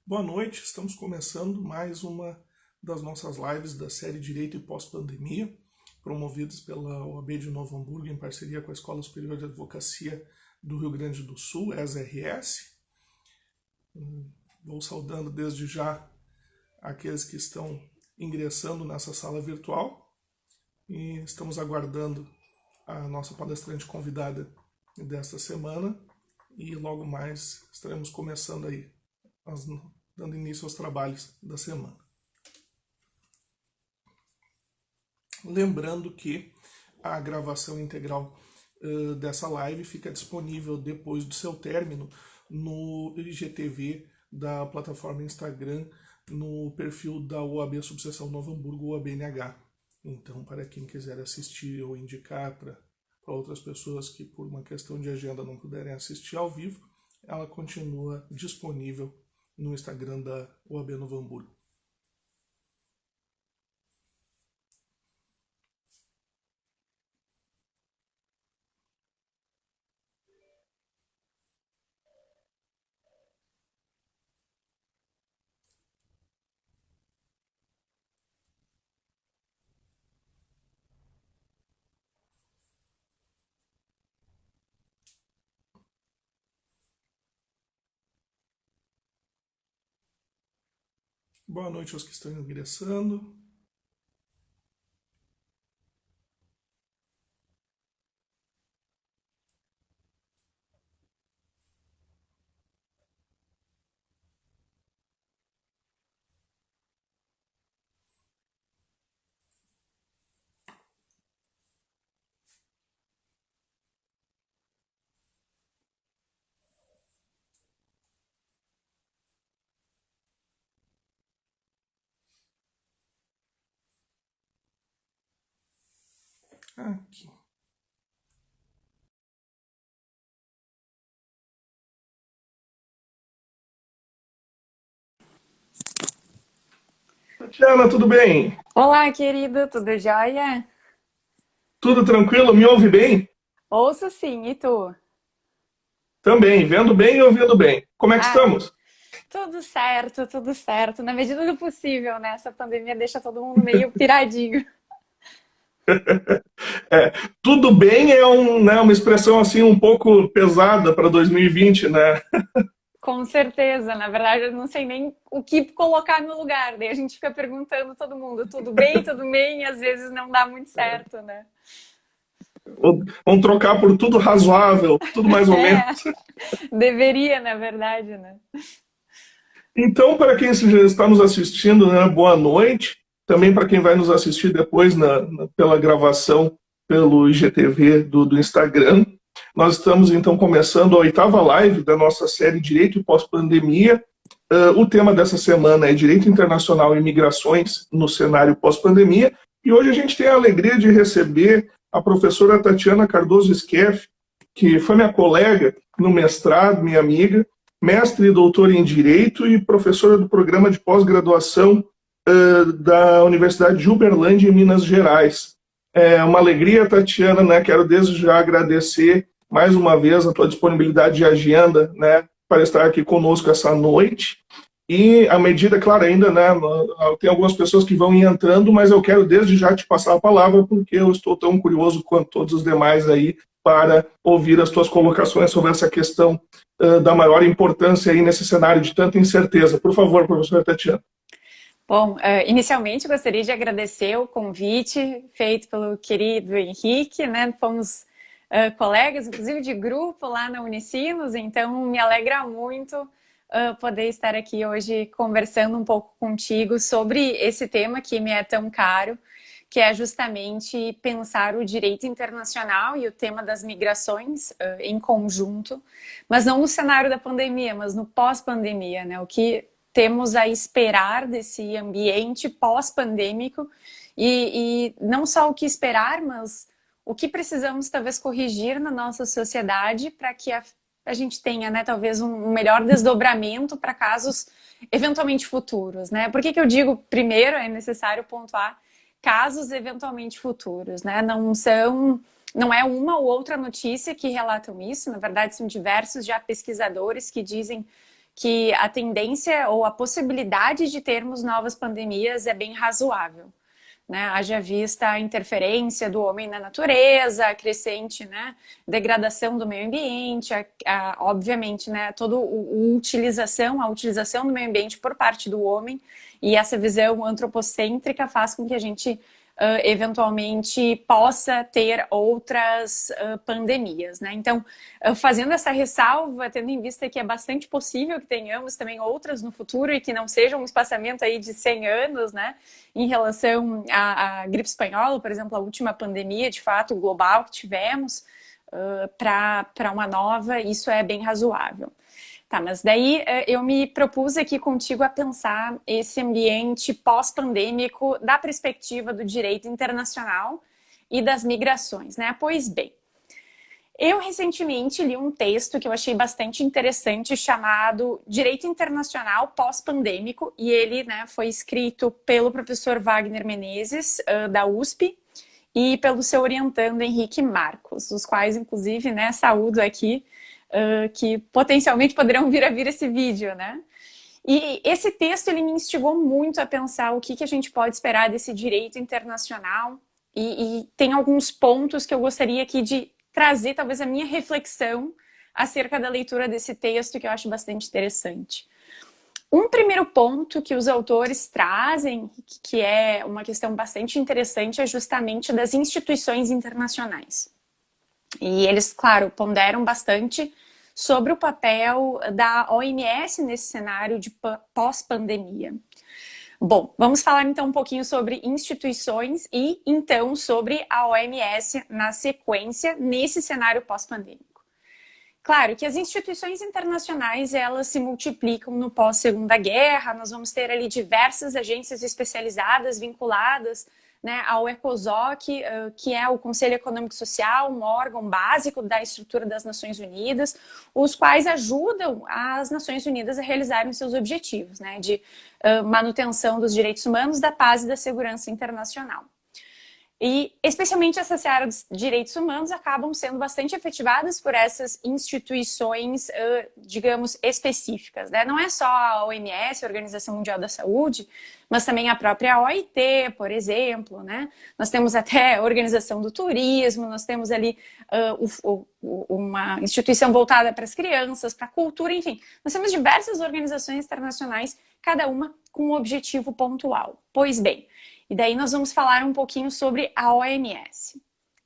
Boa noite, estamos começando mais uma das nossas lives da série Direito e Pós-Pandemia, promovidas pela OAB de Novo Hamburgo em parceria com a Escola Superior de Advocacia do Rio Grande do Sul, ESRS. Vou saudando desde já aqueles que estão ingressando nessa sala virtual e estamos aguardando a nossa palestrante convidada desta semana e logo mais estaremos começando aí dando início aos trabalhos da semana. Lembrando que a gravação integral dessa live fica disponível depois do seu término no IGTV da plataforma Instagram, no perfil da OAB Subseção Novo Hamburgo, OABNH. Então, para quem quiser assistir ou indicar para outras pessoas que por uma questão de agenda não puderem assistir ao vivo, ela continua disponível no Instagram da OAB Novo Hamburgo. Boa noite aos que estão ingressando. Aqui. Tatiana, tudo bem? Olá, querido, tudo jóia? Tudo tranquilo? Me ouve bem? Ouço sim, e tu? Também, vendo bem e ouvindo bem. Como é que Ah, estamos? tudo certo, tudo certo. Na medida do possível, né? Essa pandemia deixa todo mundo meio piradinho. É, tudo bem é uma expressão assim um pouco pesada para 2020, né? Com certeza, na verdade, eu não sei nem o que colocar no lugar. Daí a gente fica perguntando todo mundo, tudo bem, e às vezes não dá muito certo, né? Vamos trocar por tudo razoável, tudo mais ou menos. É, deveria, na verdade, né? Então, para quem já está nos assistindo, né, boa noite. Também para quem vai nos assistir depois pela gravação pelo IGTV do Instagram. Nós estamos então começando a oitava live da nossa série Direito e Pós-Pandemia. O tema dessa semana é Direito Internacional e Migrações no cenário pós-pandemia. E hoje a gente tem a alegria de receber a professora Tatiana Cardoso Skeff, que foi minha colega no mestrado, minha amiga, mestre e doutora em Direito e professora do programa de pós-graduação da Universidade de Uberlândia, em Minas Gerais. É uma alegria, Tatiana, né? Quero desde já agradecer mais uma vez a tua disponibilidade de agenda, né, para estar aqui conosco essa noite. E à medida, claro, ainda, né, tem algumas pessoas que vão entrando, mas eu quero desde já te passar a palavra, porque eu estou tão curioso quanto todos os demais aí para ouvir as tuas colocações sobre essa questão da maior importância aí nesse cenário de tanta incerteza. Por favor, professora Tatiana. Bom, inicialmente gostaria de agradecer o convite feito pelo querido Henrique, né? Fomos colegas, inclusive de grupo lá na Unicinos, então me alegra muito poder estar aqui hoje conversando um pouco contigo sobre esse tema que me é tão caro, que é justamente pensar o direito internacional e o tema das migrações em conjunto, mas não no cenário da pandemia, mas no pós-pandemia, né? O que temos a esperar desse ambiente pós-pandêmico e não só o que esperar, mas o que precisamos talvez corrigir na nossa sociedade para que a gente tenha, né, talvez um melhor desdobramento para casos eventualmente futuros, né? Por que eu digo primeiro é necessário pontuar casos eventualmente futuros, né? Não é uma ou outra notícia que relatam isso, na verdade são diversos já pesquisadores que dizem que a tendência ou a possibilidade de termos novas pandemias é bem razoável, né? Haja vista a interferência do homem na natureza, a crescente, né, degradação do meio ambiente, obviamente, né, toda a utilização do meio ambiente por parte do homem, e essa visão antropocêntrica faz com que a gente eventualmente possa ter outras pandemias, né? Então, fazendo essa ressalva, tendo em vista que é bastante possível que tenhamos também outras no futuro e que não sejam um espaçamento aí de 100 anos, né? Em relação à gripe espanhola, por exemplo, a última pandemia, de fato, global que tivemos, para uma nova, isso é bem razoável. Tá, mas daí eu me propus aqui contigo a pensar esse ambiente pós-pandêmico da perspectiva do direito internacional e das migrações, né? Pois bem, eu recentemente li um texto que eu achei bastante interessante chamado Direito Internacional Pós-Pandêmico, e ele, né, foi escrito pelo professor Wagner Menezes, da USP, e pelo seu orientando Henrique Marcos, os quais, inclusive, né, saúdo aqui, que potencialmente poderão vir a vir esse vídeo, né? E esse texto, ele me instigou muito a pensar o que a gente pode esperar desse direito internacional, e tem alguns pontos que eu gostaria aqui de trazer, talvez, a minha reflexão acerca da leitura desse texto, que eu acho bastante interessante. Um primeiro ponto que os autores trazem, que é uma questão bastante interessante, é justamente das instituições internacionais. E eles, claro, ponderam bastante sobre o papel da OMS nesse cenário de pós-pandemia. Bom, vamos falar então um pouquinho sobre instituições e então sobre a OMS na sequência nesse cenário pós-pandêmico. Claro que as instituições internacionais, elas se multiplicam no pós-Segunda Guerra, nós vamos ter ali diversas agências especializadas vinculadas, né, ao ECOSOC, que é o Conselho Econômico e Social, um órgão básico da estrutura das Nações Unidas, os quais ajudam as Nações Unidas a realizarem seus objetivos, né, de manutenção dos direitos humanos, da paz e da segurança internacional. E, especialmente, essa seara dos direitos humanos acabam sendo bastante efetivadas por essas instituições, digamos, específicas, né? Não é só a OMS, a Organização Mundial da Saúde, mas também a própria OIT, por exemplo, né? Nós temos até a Organização do Turismo, nós temos ali uma instituição voltada para as crianças, para a cultura, enfim. Nós temos diversas organizações internacionais, cada uma com um objetivo pontual. Pois bem, e daí nós vamos falar um pouquinho sobre a OMS.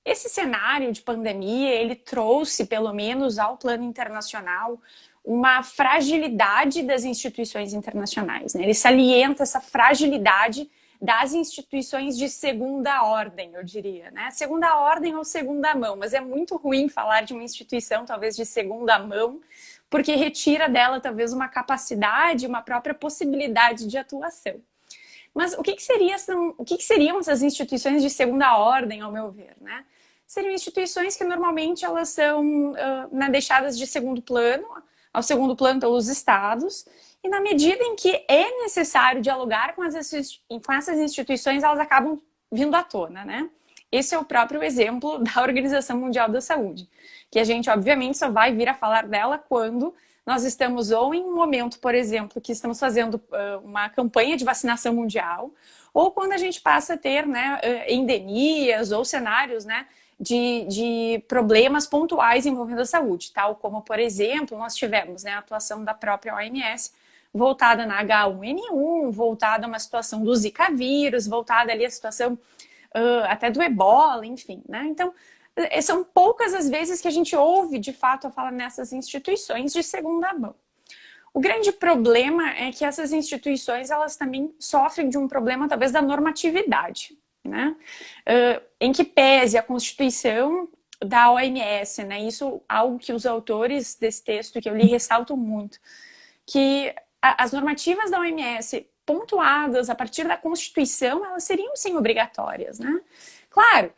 Esse cenário de pandemia, ele trouxe, pelo menos ao plano internacional, uma fragilidade das instituições internacionais, né? Ele salienta essa fragilidade das instituições de segunda ordem, eu diria, né? Segunda ordem ou segunda mão, mas é muito ruim falar de uma instituição, talvez, de segunda mão, porque retira dela, talvez, uma capacidade, uma própria possibilidade de atuação. Mas o que seriam essas instituições de segunda ordem, ao meu ver, né? Seriam instituições que normalmente elas são deixadas de segundo plano, ao segundo plano pelos estados, e na medida em que é necessário dialogar com essas instituições, elas acabam vindo à tona, né? Esse é o próprio exemplo da Organização Mundial da Saúde, que a gente, obviamente, só vai vir a falar dela quando nós estamos ou em um momento, por exemplo, que estamos fazendo uma campanha de vacinação mundial, ou quando a gente passa a ter, né, endemias ou cenários, né, de problemas pontuais envolvendo a saúde, tal como, por exemplo, nós tivemos, né, a atuação da própria OMS voltada na H1N1, voltada a uma situação do Zika vírus, voltada ali a situação até do Ebola, enfim, né? Então, são poucas as vezes que a gente ouve, de fato, a falar nessas instituições de segunda mão. O grande problema é que essas instituições, elas também sofrem de um problema, talvez, da normatividade, né? Em que pese a Constituição da OMS, né? Isso é algo que os autores desse texto que eu li ressaltam muito, que as normativas da OMS pontuadas a partir da Constituição, elas seriam, sim, obrigatórias, né? Claro,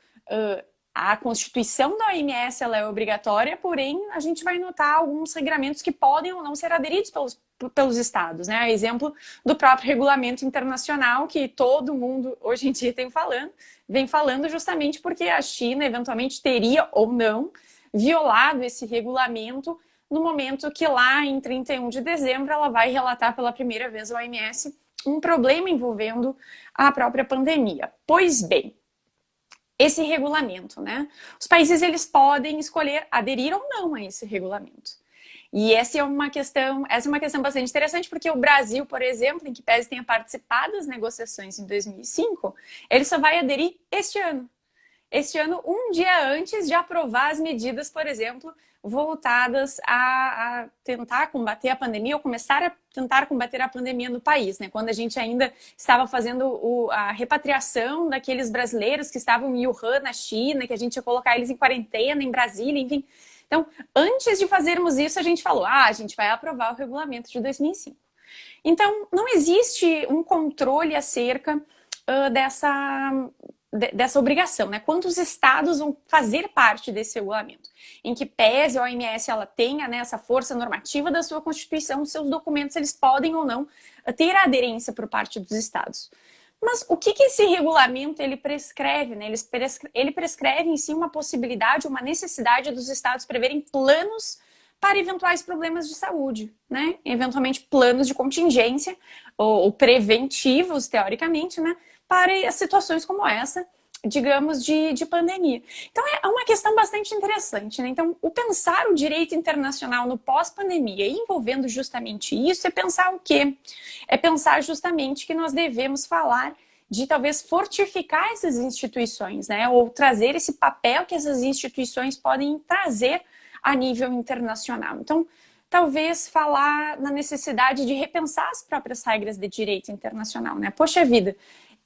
a Constituição da OMS ela é obrigatória, porém a gente vai notar alguns regramentos que podem ou não ser aderidos pelos estados, né? Exemplo do próprio regulamento internacional que todo mundo hoje em dia vem falando justamente porque a China eventualmente teria ou não violado esse regulamento no momento que lá em 31 de dezembro ela vai relatar pela primeira vez ao OMS um problema envolvendo a própria pandemia. Pois bem, esse regulamento, né? Os países eles podem escolher aderir ou não a esse regulamento. E essa é uma questão bastante interessante, porque o Brasil, por exemplo, em que pese tenha participado das negociações em 2005, ele só vai aderir este ano. Este ano, um dia antes de aprovar as medidas, por exemplo, voltadas a tentar combater a pandemia ou começar a tentar combater a pandemia no país, né? Quando a gente ainda estava fazendo a repatriação daqueles brasileiros que estavam em Wuhan, na China, que a gente ia colocar eles em quarentena, em Brasília, enfim. Então, antes de fazermos isso, a gente falou, a gente vai aprovar o regulamento de 2005. Então, não existe um controle acerca dessa obrigação, né? Quantos estados vão fazer parte desse regulamento? Em que pese a OMS ela tenha, né, essa força normativa da sua Constituição, seus documentos eles podem ou não ter aderência por parte dos estados. Mas o que esse regulamento ele prescreve, né? Ele prescreve em si uma possibilidade, uma necessidade dos estados preverem planos para eventuais problemas de saúde, né? Eventualmente planos de contingência ou preventivos, teoricamente, né? Para situações como essa, digamos, de pandemia. Então, é uma questão bastante interessante, né? Então, o pensar o direito internacional no pós-pandemia, envolvendo justamente isso, é pensar o quê? É pensar justamente que nós devemos falar de talvez fortificar essas instituições, né? Ou trazer esse papel que essas instituições podem trazer a nível internacional. Então, talvez falar na necessidade de repensar as próprias regras de direito internacional, né? Poxa vida,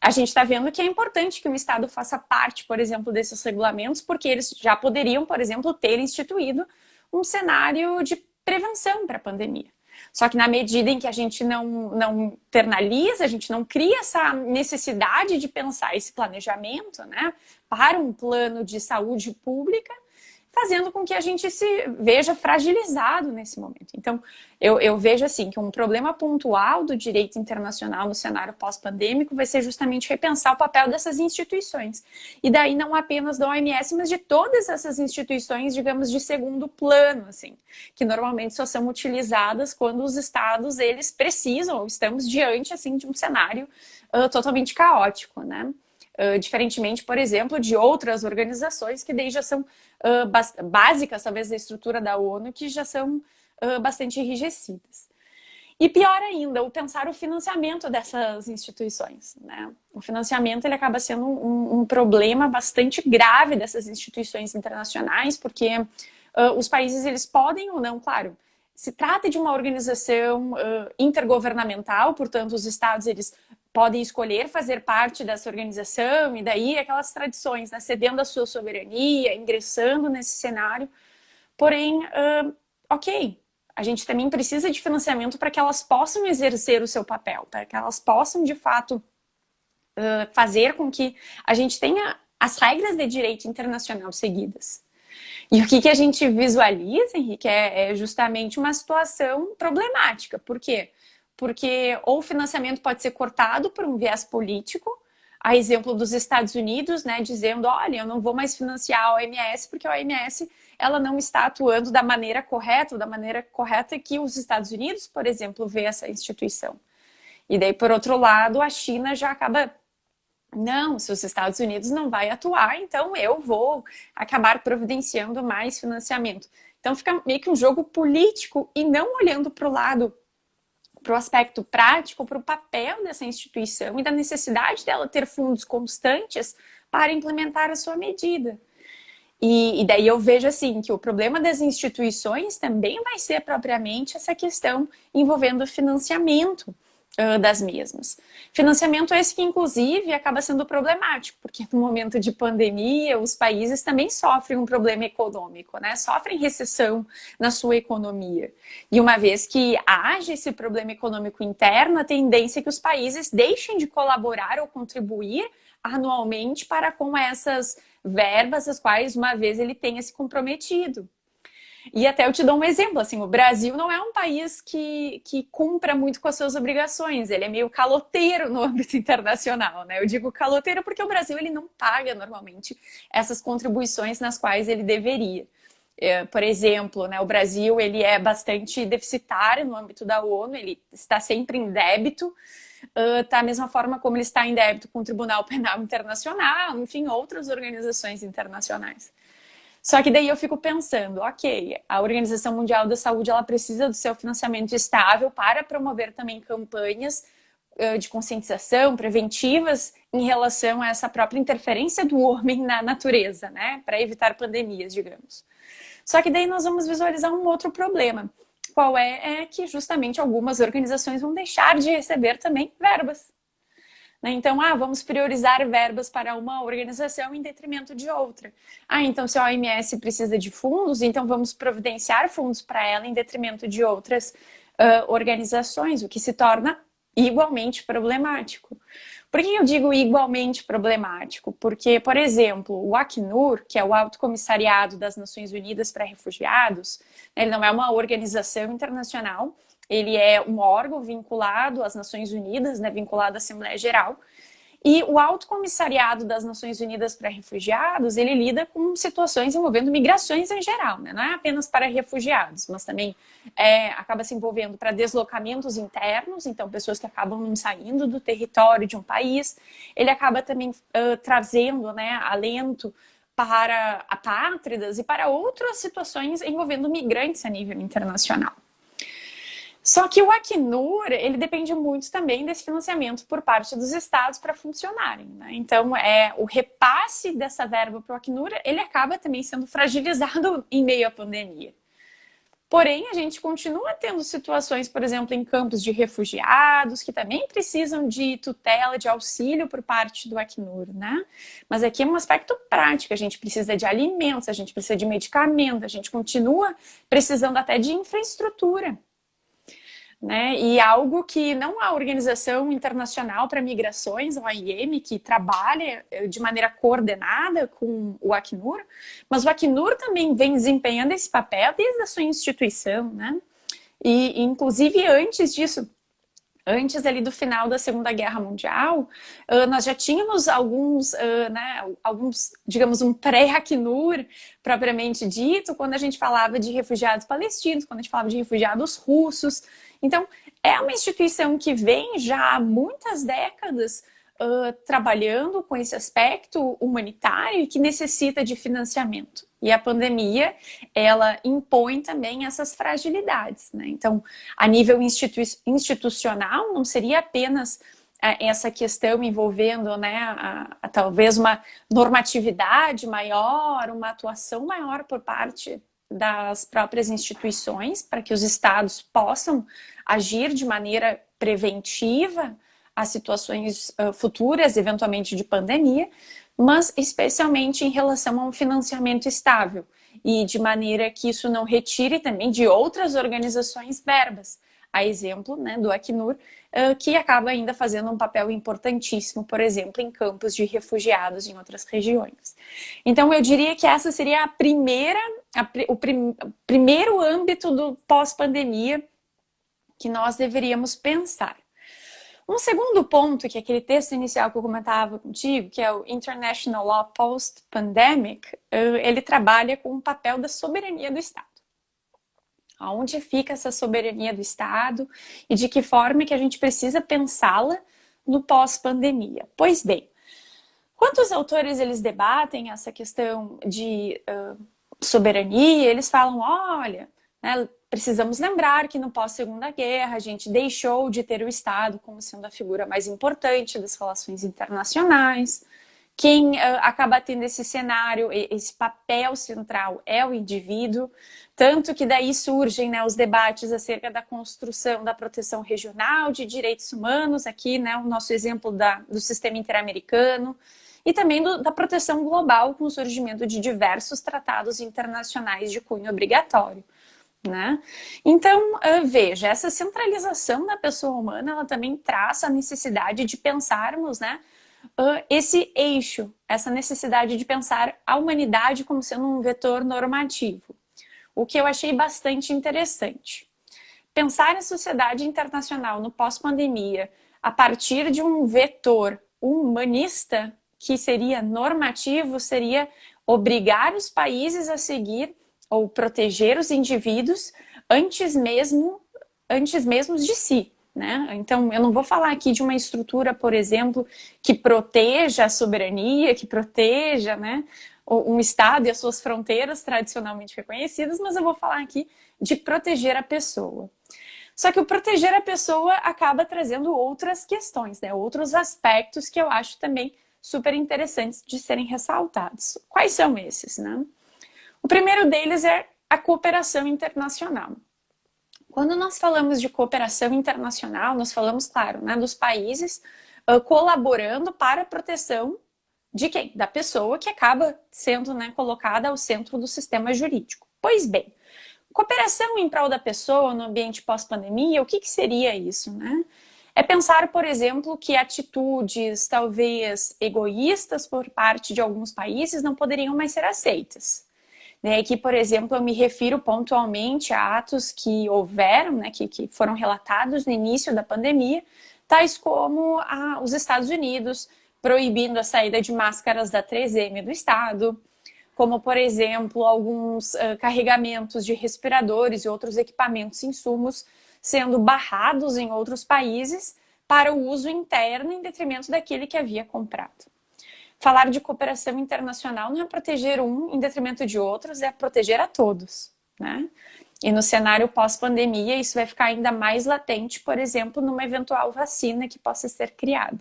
a gente está vendo que é importante que o Estado faça parte, por exemplo, desses regulamentos, porque eles já poderiam, por exemplo, ter instituído um cenário de prevenção para a pandemia. Só que na medida em que a gente não internaliza, a gente não cria essa necessidade de pensar esse planejamento, né, para um plano de saúde pública, fazendo com que a gente se veja fragilizado nesse momento. Então, eu vejo assim que um problema pontual do direito internacional no cenário pós-pandêmico vai ser justamente repensar o papel dessas instituições. E daí não apenas da OMS, mas de todas essas instituições, digamos, de segundo plano, assim, que normalmente só são utilizadas quando os estados, eles precisam, ou estamos diante, assim, de um cenário totalmente caótico, né? Diferentemente, por exemplo, de outras organizações que daí já são básicas, talvez, da estrutura da ONU, que já são bastante enrijecidas. E pior ainda, o pensar o financiamento dessas instituições, né? O financiamento ele acaba sendo um problema bastante grave dessas instituições internacionais, porque os países eles podem ou não, claro, se trata de uma organização intergovernamental, portanto, os estados eles podem escolher fazer parte dessa organização, e daí aquelas tradições, né, cedendo a sua soberania, ingressando nesse cenário. Porém, ok, a gente também precisa de financiamento para que elas possam exercer o seu papel, para que elas possam, de fato, fazer com que a gente tenha as regras de direito internacional seguidas. E o que a gente visualiza, Henrique, é justamente uma situação problemática. Por quê? Porque ou o financiamento pode ser cortado por um viés político, a exemplo dos Estados Unidos, né, dizendo, olha, eu não vou mais financiar a OMS porque a OMS ela não está atuando da maneira correta que os Estados Unidos, por exemplo, vê essa instituição. E daí, por outro lado, a China já acaba, não, se os Estados Unidos não vai atuar, então eu vou acabar providenciando mais financiamento. Então fica meio que um jogo político e não olhando para o lado, para o aspecto prático, para o papel dessa instituição e da necessidade dela ter fundos constantes para implementar a sua medida. E daí eu vejo assim que o problema das instituições também vai ser propriamente essa questão envolvendo o financiamento das mesmas. Financiamento esse que, inclusive, acaba sendo problemático, porque no momento de pandemia, os países também sofrem um problema econômico, né? Sofrem recessão na sua economia. E uma vez que haja esse problema econômico interno, a tendência é que os países deixem de colaborar ou contribuir anualmente para com essas verbas, as quais uma vez ele tenha se comprometido. E até eu te dou um exemplo, assim, o Brasil não é um país que cumpra muito com as suas obrigações, ele é meio caloteiro no âmbito internacional, né? Eu digo caloteiro porque o Brasil ele não paga normalmente essas contribuições nas quais ele deveria. Por exemplo, né, o Brasil ele é bastante deficitário no âmbito da ONU, ele está sempre em débito, da mesma forma como ele está em débito com o Tribunal Penal Internacional, enfim, outras organizações internacionais. Só que daí eu fico pensando, ok, a Organização Mundial da Saúde ela precisa do seu financiamento estável para promover também campanhas de conscientização preventivas em relação a essa própria interferência do homem na natureza, né, para evitar pandemias, digamos. Só que daí nós vamos visualizar um outro problema. Qual é? É que justamente algumas organizações vão deixar de receber também verbas. Então, vamos priorizar verbas para uma organização em detrimento de outra. Então se a OMS precisa de fundos, então vamos providenciar fundos para ela em detrimento de outras organizações, o que se torna igualmente problemático. Por que eu digo igualmente problemático? Porque, por exemplo, o Acnur, que é o Alto Comissariado das Nações Unidas para Refugiados, ele não é uma organização internacional, ele é um órgão vinculado às Nações Unidas, né, vinculado à Assembleia Geral. E o Alto Comissariado das Nações Unidas para Refugiados, ele lida com situações envolvendo migrações em geral, né? Não é apenas para refugiados, mas também acaba se envolvendo para deslocamentos internos, então pessoas que acabam saindo do território de um país. Ele acaba também trazendo, né, alento para apátridas e para outras situações envolvendo migrantes a nível internacional. Só que o Acnur, ele depende muito também desse financiamento por parte dos estados para funcionarem, né? Então, o repasse dessa verba para o Acnur, ele acaba também sendo fragilizado em meio à pandemia. Porém, a gente continua tendo situações, por exemplo, em campos de refugiados, que também precisam de tutela, de auxílio por parte do Acnur, né? Mas aqui é um aspecto prático, a gente precisa de alimentos, a gente precisa de medicamentos, a gente continua precisando até de infraestrutura. Né? E algo que não a Organização Internacional para Migrações, a OIM, que trabalha de maneira coordenada com o Acnur, mas o Acnur também vem desempenhando esse papel desde a sua instituição, né? E inclusive antes disso, antes ali do final da Segunda Guerra Mundial, nós já tínhamos alguns, digamos, um pré-Acnur, propriamente dito, quando a gente falava de refugiados palestinos, quando a gente falava de refugiados russos. Então, é uma instituição que vem já há muitas décadas trabalhando com esse aspecto humanitário e que necessita de financiamento. E a pandemia, ela impõe também essas fragilidades, né? Então, a nível institucional, não seria apenas essa questão envolvendo, né, talvez uma normatividade maior, uma atuação maior por parte das próprias instituições, para que os estados possam agir de maneira preventiva a situações futuras, eventualmente de pandemia, mas especialmente em relação a um financiamento estável e de maneira que isso não retire também de outras organizações verbas, a exemplo, né, do Acnur, que acaba ainda fazendo um papel importantíssimo, por exemplo, em campos de refugiados em outras regiões. Então eu diria que essa seria o primeiro âmbito do pós-pandemia que nós deveríamos pensar. Um segundo ponto, que é aquele texto inicial que eu comentava contigo, que é o International Law Post-Pandemic, ele trabalha com o papel da soberania do Estado. Onde fica essa soberania do Estado e de que forma que a gente precisa pensá-la no pós-pandemia? Pois bem, quando os autores eles debatem essa questão de soberania, eles falam, olha, né, precisamos lembrar que no pós-Segunda Guerra a gente deixou de ter o Estado como sendo a figura mais importante das relações internacionais. Quem acaba tendo esse cenário, esse papel central é o indivíduo, tanto que daí surgem, né, os debates acerca da construção da proteção regional de direitos humanos, aqui, né, o nosso exemplo do sistema interamericano, e também da proteção global com o surgimento de diversos tratados internacionais de cunho obrigatório. Né? Então, veja, essa centralização da pessoa humana, ela também traz a necessidade de pensarmos, né, esse eixo, essa necessidade de pensar a humanidade como sendo um vetor normativo, o que eu achei bastante interessante. Pensar a sociedade internacional no pós-pandemia a partir de um vetor humanista que seria normativo, seria obrigar os países a seguir ou proteger os indivíduos antes mesmo de si. Né? Então, eu não vou falar aqui de uma estrutura, por exemplo, que proteja a soberania, que proteja, né, um Estado e as suas fronteiras tradicionalmente reconhecidas, mas eu vou falar aqui de proteger a pessoa. Só que o proteger a pessoa acaba trazendo outras questões, né, outros aspectos que eu acho também super interessantes de serem ressaltados. Quais são esses? Né? O primeiro deles é a cooperação internacional. Quando nós falamos de cooperação internacional, nós falamos, claro, né, dos países colaborando para a proteção de quem? Da pessoa que acaba sendo, né, colocada ao centro do sistema jurídico. Pois bem, cooperação em prol da pessoa no ambiente pós-pandemia, o que seria isso? Né? É pensar, por exemplo, que atitudes talvez egoístas por parte de alguns países não poderiam mais ser aceitas. Né, que, por exemplo, eu me refiro pontualmente a atos que houveram, né, que foram relatados no início da pandemia, tais como os Estados Unidos proibindo a saída de máscaras da 3M do estado, como, por exemplo, alguns carregamentos de respiradores e outros equipamentos e insumos sendo barrados em outros países para o uso interno em detrimento daquele que havia comprado. Falar de cooperação internacional não é proteger um em detrimento de outros, é proteger a todos. Né? E no cenário pós-pandemia, isso vai ficar ainda mais latente, por exemplo, numa eventual vacina que possa ser criada.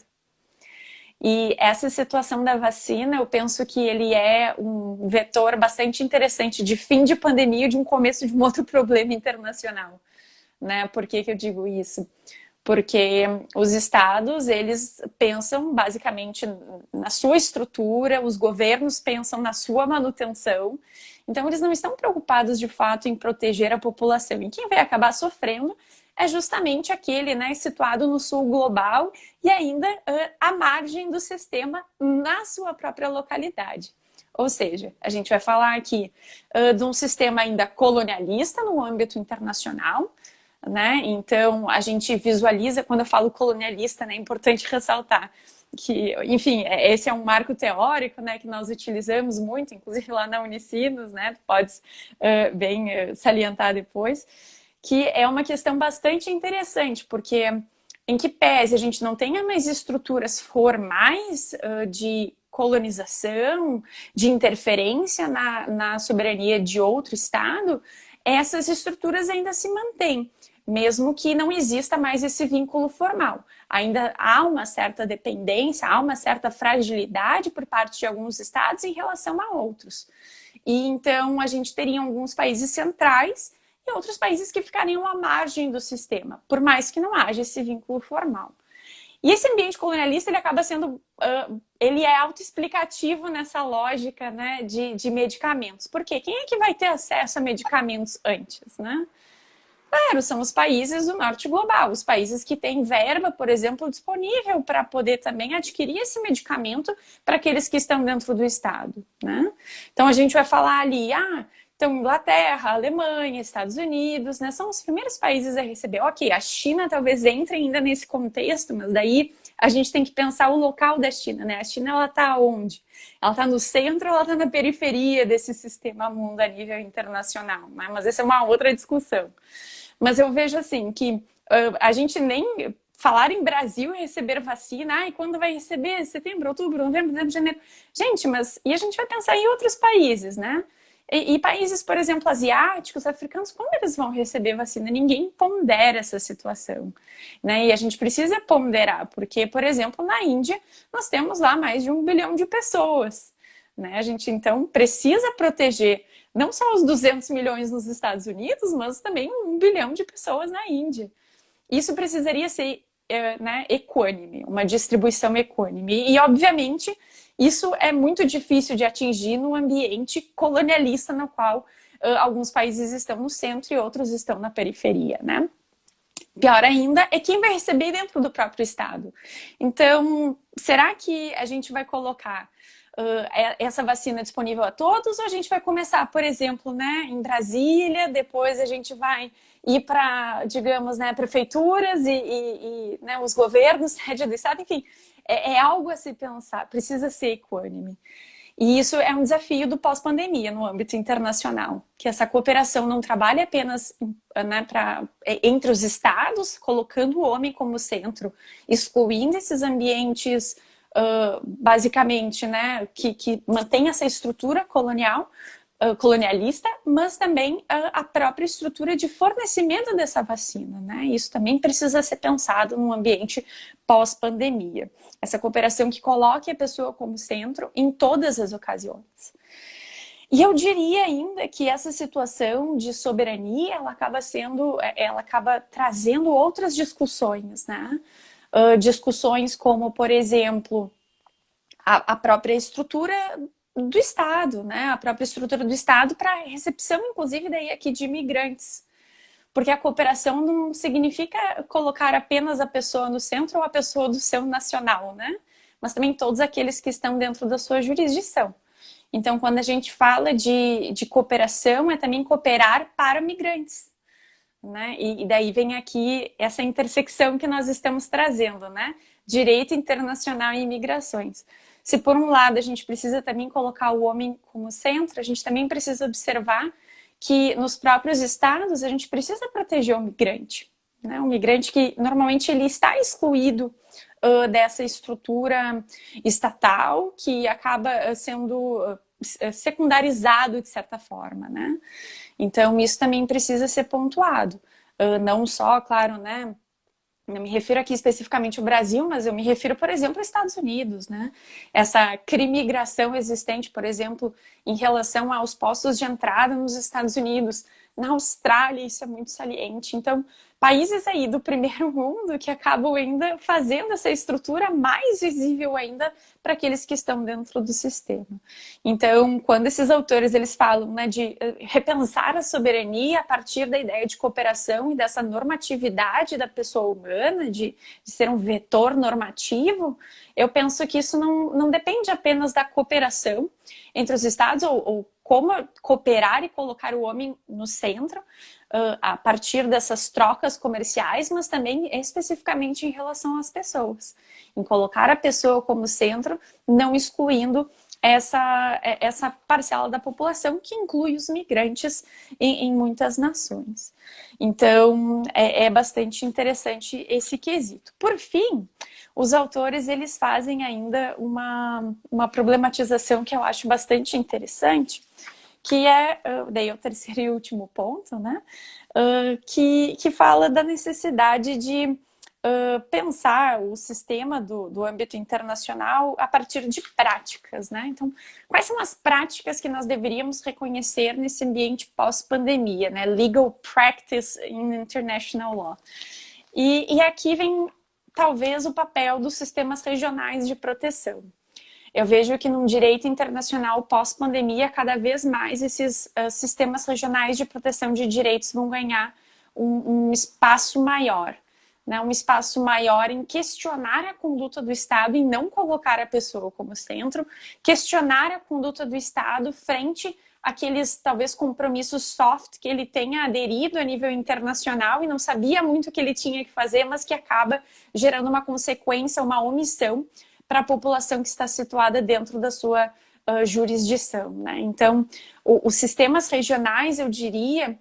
E essa situação da vacina, eu penso que ele é um vetor bastante interessante de fim de pandemia e de um começo de um outro problema internacional. Né? Por que eu digo isso? Porque os estados, eles pensam basicamente na sua estrutura, os governos pensam na sua manutenção, então eles não estão preocupados de fato em proteger a população. E quem vai acabar sofrendo é justamente aquele, né, situado no sul global e ainda à margem do sistema na sua própria localidade. Ou seja, a gente vai falar aqui de um sistema ainda colonialista no âmbito internacional, né? Então, a gente visualiza, quando eu falo colonialista, né, é importante ressaltar que, enfim, esse é um marco teórico, né, que nós utilizamos muito, inclusive lá na Unicinos, né, podes bem salientar depois, que é uma questão bastante interessante, porque em que pese a gente não tenha mais estruturas formais de colonização, de interferência na soberania de outro Estado, essas estruturas ainda se mantêm, mesmo que não exista mais esse vínculo formal. Ainda há uma certa dependência, há uma certa fragilidade por parte de alguns estados em relação a outros. E então a gente teria alguns países centrais e outros países que ficariam à margem do sistema, por mais que não haja esse vínculo formal. E esse ambiente colonialista, ele acaba sendo, ele é autoexplicativo nessa lógica, né, de medicamentos. Por quê? Quem é que vai ter acesso a medicamentos antes, né? Claro, são os países do norte global, os países que têm verba, por exemplo, disponível para poder também adquirir esse medicamento para aqueles que estão dentro do Estado. Né? Então, a gente vai falar ali, então, Inglaterra, Alemanha, Estados Unidos, né, são os primeiros países a receber. Ok, a China talvez entre ainda nesse contexto, mas daí a gente tem que pensar o local da China, né? A China, ela está onde? Ela está no centro ou ela está na periferia desse sistema mundo a nível internacional? Né? Mas essa é uma outra discussão. Mas eu vejo assim que a gente nem falar em Brasil e receber vacina, e quando vai receber? Setembro, outubro, novembro, dezembro, janeiro. Gente, mas e a gente vai pensar em outros países, né? E países, por exemplo, asiáticos, africanos, como eles vão receber vacina? Ninguém pondera essa situação, né? E a gente precisa ponderar, porque, por exemplo, na Índia, nós temos lá mais de 1 bilhão de pessoas, né? A gente, então, precisa proteger não só os 200 milhões nos Estados Unidos, mas também 1 bilhão de pessoas na Índia. Isso precisaria ser né, equânime, uma distribuição equânime. E, obviamente, isso é muito difícil de atingir no ambiente colonialista no qual alguns países estão no centro e outros estão na periferia, né? Pior ainda é quem vai receber dentro do próprio Estado. Então, será que a gente vai colocar essa vacina disponível a todos, ou a gente vai começar, por exemplo, né, em Brasília, depois a gente vai ir para, digamos, né, prefeituras e né, os governos, sede do Estado, enfim, é algo a se pensar, precisa ser equânime. E isso é um desafio do pós-pandemia no âmbito internacional, que essa cooperação não trabalha apenas, né, entre os estados, colocando o homem como centro, excluindo esses ambientes, basicamente, né, que mantém essa estrutura colonialista, mas também a própria estrutura de fornecimento dessa vacina, né? Isso também precisa ser pensado num ambiente pós-pandemia. Essa cooperação que coloque a pessoa como centro em todas as ocasiões. E eu diria ainda que essa situação de soberania, ela acaba trazendo outras discussões, né? Discussões como, por exemplo, a própria estrutura do Estado, né? A própria estrutura do Estado para a recepção, inclusive, daí aqui de imigrantes. Porque a cooperação não significa colocar apenas a pessoa no centro ou a pessoa do seu nacional, né? Mas também todos aqueles que estão dentro da sua jurisdição. Então, quando a gente fala de cooperação, é também cooperar para migrantes, né? E daí vem aqui essa intersecção que nós estamos trazendo, né? Direito internacional e imigrações. Se por um lado a gente precisa também colocar o homem como centro, a gente também precisa observar que nos próprios estados a gente precisa proteger o migrante, né? O migrante que normalmente ele está excluído dessa estrutura estatal que acaba sendo secundarizado de certa forma, né? Então isso também precisa ser pontuado, não só, claro, né? Não me refiro aqui especificamente ao Brasil, mas eu me refiro, por exemplo, aos Estados Unidos, né? Essa crimigração existente, por exemplo, em relação aos postos de entrada nos Estados Unidos. Na Austrália, isso é muito saliente. Então, países aí do primeiro mundo que acabam ainda fazendo essa estrutura mais visível ainda para aqueles que estão dentro do sistema. Então, quando esses autores eles falam, né, de repensar a soberania a partir da ideia de cooperação e dessa normatividade da pessoa humana, de ser um vetor normativo, eu penso que isso não depende apenas da cooperação entre os estados ou como cooperar e colocar o homem no centro a partir dessas trocas comerciais, mas também especificamente em relação às pessoas. Em colocar a pessoa como centro, não excluindo essa parcela da população que inclui os migrantes em muitas nações. Então, é bastante interessante esse quesito. Por fim, os autores eles fazem ainda uma problematização que eu acho bastante interessante, que é, daí é o terceiro e último ponto, né? Que fala da necessidade de pensar o sistema do âmbito internacional a partir de práticas, né? Então, quais são as práticas que nós deveríamos reconhecer nesse ambiente pós-pandemia, né? Legal practice in international law. E aqui vem, talvez, o papel dos sistemas regionais de proteção. Eu vejo que no direito internacional pós-pandemia, cada vez mais esses sistemas regionais de proteção de direitos vão ganhar um espaço maior, né? Um espaço maior em questionar a conduta do Estado e não colocar a pessoa como centro, questionar a conduta do Estado frente àqueles, talvez, compromissos soft que ele tenha aderido a nível internacional e não sabia muito o que ele tinha que fazer, mas que acaba gerando uma consequência, uma omissão para a população que está situada dentro da sua jurisdição, né? Então, os sistemas regionais, eu diria,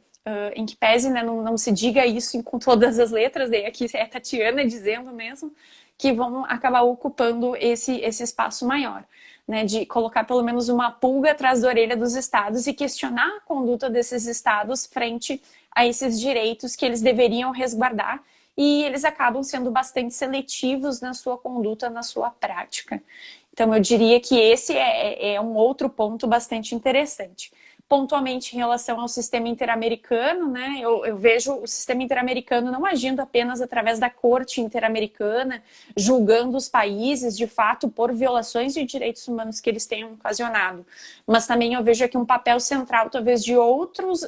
em que pese, né, não se diga isso com todas as letras, daí aqui é a Tatiana dizendo mesmo, que vão acabar ocupando esse espaço maior, né, de colocar pelo menos uma pulga atrás da orelha dos estados e questionar a conduta desses estados frente a esses direitos que eles deveriam resguardar, e eles acabam sendo bastante seletivos na sua conduta, na sua prática. Então, eu diria que esse é um outro ponto bastante interessante. Pontualmente, em relação ao sistema interamericano, né, eu vejo o sistema interamericano não agindo apenas através da Corte Interamericana, julgando os países, de fato, por violações de direitos humanos que eles tenham ocasionado. Mas também eu vejo aqui um papel central, talvez, de outros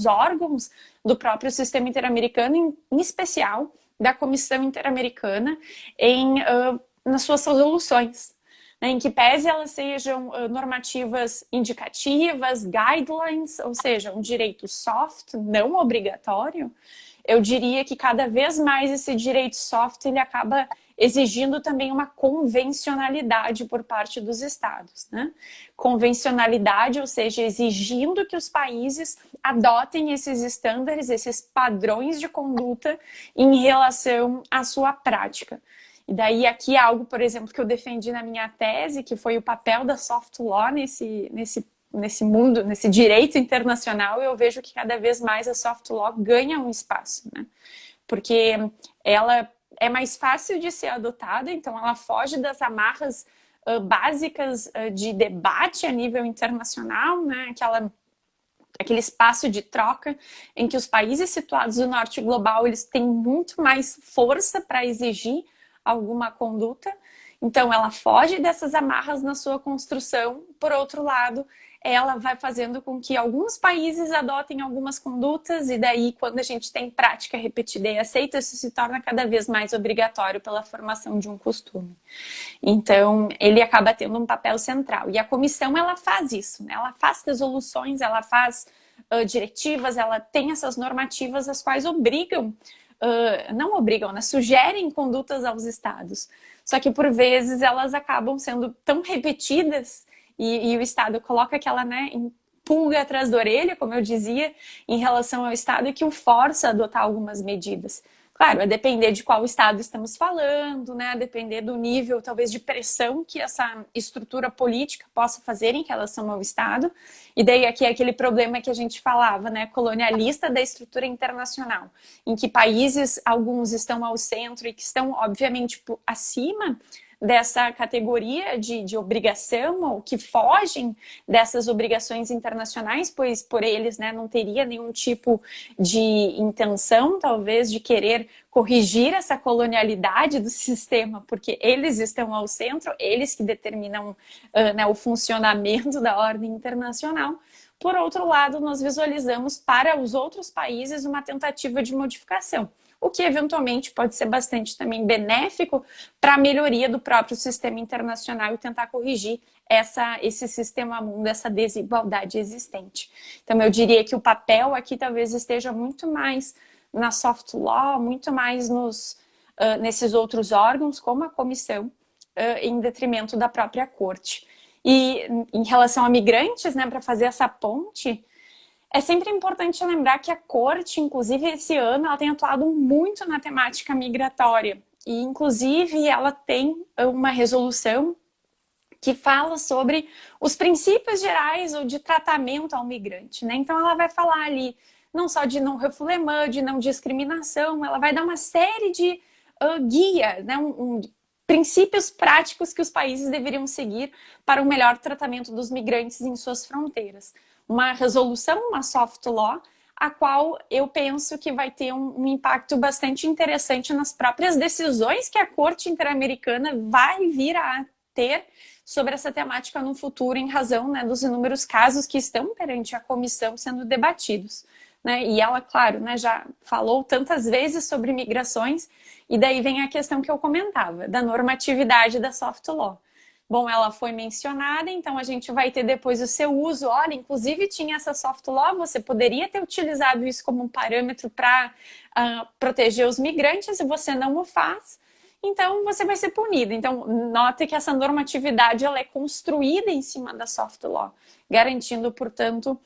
órgãos do próprio sistema interamericano, em especial da Comissão Interamericana, nas suas resoluções, né, em que pese elas sejam normativas indicativas, guidelines, ou seja, um direito soft, não obrigatório, eu diria que cada vez mais esse direito soft ele acaba exigindo também uma convencionalidade por parte dos estados, né? Convencionalidade, ou seja, exigindo que os países adotem esses estándares, esses padrões de conduta em relação à sua prática. E daí aqui é algo, por exemplo, que eu defendi na minha tese, que foi o papel da soft law nesse mundo, nesse direito internacional. Eu vejo que cada vez mais a soft law ganha um espaço, né? Porque ela é mais fácil de ser adotada, então ela foge das amarras básicas de debate a nível internacional, né? Aquele espaço de troca em que os países situados no norte global eles têm muito mais força para exigir alguma conduta, então ela foge dessas amarras na sua construção. Por outro lado, ela vai fazendo com que alguns países adotem algumas condutas e daí quando a gente tem prática repetida e aceita, isso se torna cada vez mais obrigatório pela formação de um costume. Então, ele acaba tendo um papel central. E a comissão, ela faz isso, né? Ela faz resoluções, ela faz diretivas, ela tem essas normativas as quais obrigam, não obrigam, né? Sugerem condutas aos estados. Só que, por vezes, elas acabam sendo tão repetidas e o Estado coloca aquela, né, pulga atrás da orelha, como eu dizia, em relação ao Estado, que o força a adotar algumas medidas. Claro, a depender de qual Estado estamos falando, né, a depender do nível, talvez, de pressão que essa estrutura política possa fazer em relação ao Estado. E daí aqui é aquele problema que a gente falava, né, colonialista da estrutura internacional, em que países, alguns estão ao centro e que estão, obviamente, acima dessa categoria de obrigação ou que fogem dessas obrigações internacionais, pois por eles, né, não teria nenhum tipo de intenção, talvez, de querer corrigir essa colonialidade do sistema, porque eles estão ao centro, eles que determinam né, o funcionamento da ordem internacional. Por outro lado, nós visualizamos para os outros países uma tentativa de modificação, o que eventualmente pode ser bastante também benéfico para a melhoria do próprio sistema internacional e tentar corrigir esse sistema mundo, essa desigualdade existente. Então eu diria que o papel aqui talvez esteja muito mais na soft law, muito mais nesses outros órgãos, como a comissão, em detrimento da própria corte. E em relação a migrantes, né, para fazer essa ponte, é sempre importante lembrar que a corte, inclusive esse ano, ela tem atuado muito na temática migratória. E, inclusive, ela tem uma resolução que fala sobre os princípios gerais ou de tratamento ao migrante, né? Então, ela vai falar ali não só de não refoulement, de não discriminação, ela vai dar uma série de guias, né? Princípios práticos que os países deveriam seguir para o melhor tratamento dos migrantes em suas fronteiras. Uma resolução, uma soft law, a qual eu penso que vai ter um impacto bastante interessante nas próprias decisões que a Corte Interamericana vai vir a ter sobre essa temática no futuro, em razão, né, dos inúmeros casos que estão perante a comissão sendo debatidos. Né? E ela, claro, né, já falou tantas vezes sobre migrações, e daí vem a questão que eu comentava, da normatividade da soft law. Bom, ela foi mencionada, então a gente vai ter depois o seu uso. Olha, inclusive tinha essa soft law, você poderia ter utilizado isso como um parâmetro para proteger os migrantes e você não o faz, então você vai ser punido. Então, note que essa normatividade ela é construída em cima da soft law, garantindo, portanto,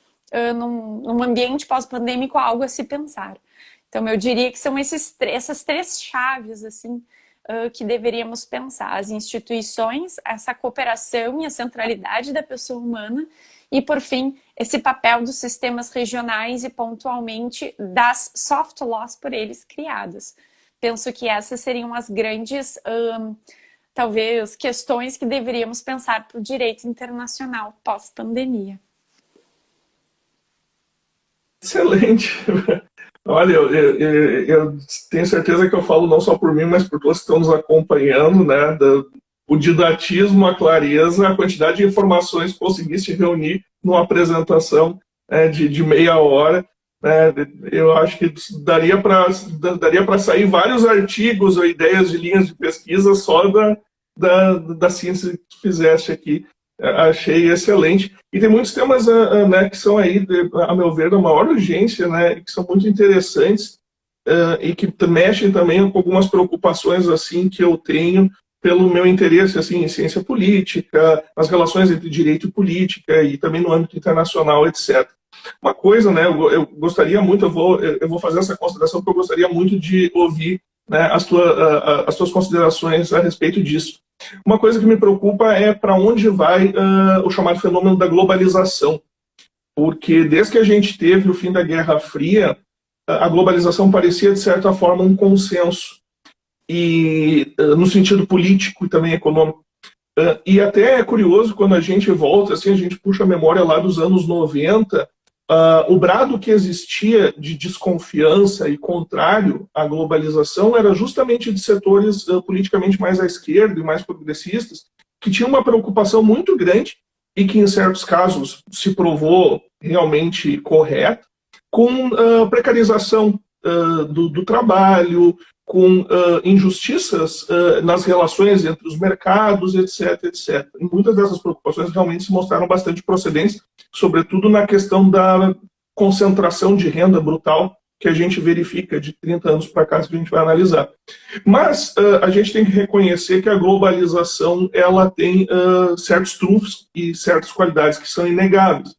num ambiente pós-pandêmico algo a se pensar. Então, eu diria que são essas três chaves, assim, que deveríamos pensar. As instituições, essa cooperação e a centralidade da pessoa humana e, por fim, esse papel dos sistemas regionais e, pontualmente, das soft laws por eles criadas. Penso que essas seriam as grandes, talvez, questões que deveríamos pensar para o direito internacional pós-pandemia. Excelente! Olha, eu tenho certeza que eu falo não só por mim, mas por todos que estão nos acompanhando, né? O didatismo, a clareza, a quantidade de informações que conseguisse reunir numa apresentação de meia hora. Eu acho que daria para sair vários artigos ou ideias de linhas de pesquisa só da ciência que tu fizeste aqui. Achei excelente. E tem muitos temas né, que são aí, a meu ver, da maior urgência, né, que são muito interessantes. e que mexem também com algumas preocupações assim que eu tenho pelo meu interesse assim em ciência política, nas relações entre direito e política e também no âmbito internacional, etc. Uma coisa, né, eu gostaria muito, eu vou fazer essa consideração porque eu gostaria muito de ouvir, né, as tuas considerações a respeito disso. Uma coisa que me preocupa é para onde vai o chamado fenômeno da globalização, porque desde que a gente teve o fim da Guerra Fria, a globalização parecia, de certa forma, um consenso, e no sentido político e também econômico. E até é curioso, quando a gente volta, assim, a gente puxa a memória lá dos anos 90, o brado que existia de desconfiança e contrário à globalização era justamente de setores politicamente mais à esquerda e mais progressistas, que tinham uma preocupação muito grande e que, em certos casos, se provou realmente correta, com precarização do trabalho, com injustiças nas relações entre os mercados, etc, etc. E muitas dessas preocupações realmente se mostraram bastante procedentes, sobretudo na questão da concentração de renda brutal que a gente verifica de 30 anos para cá, que a gente vai analisar. Mas a gente tem que reconhecer que a globalização ela tem certos trunfos e certas qualidades que são inegáveis.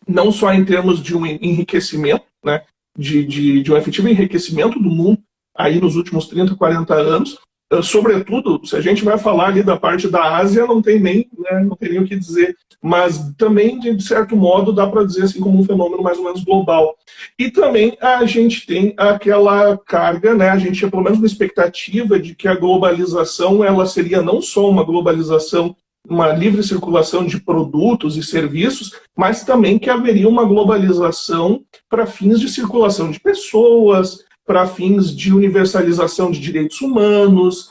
Não só em termos de um enriquecimento, né, de um efetivo enriquecimento do mundo, aí nos últimos 30, 40 anos, sobretudo, se a gente vai falar ali da parte da Ásia, não tem nem, né, não tem nem o que dizer, mas também, de certo modo, dá para dizer assim como um fenômeno mais ou menos global. E também a gente tem aquela carga, né, a gente tinha pelo menos uma expectativa de que a globalização ela seria não só uma globalização, uma livre circulação de produtos e serviços, mas também que haveria uma globalização para fins de circulação de pessoas, para fins de universalização de direitos humanos,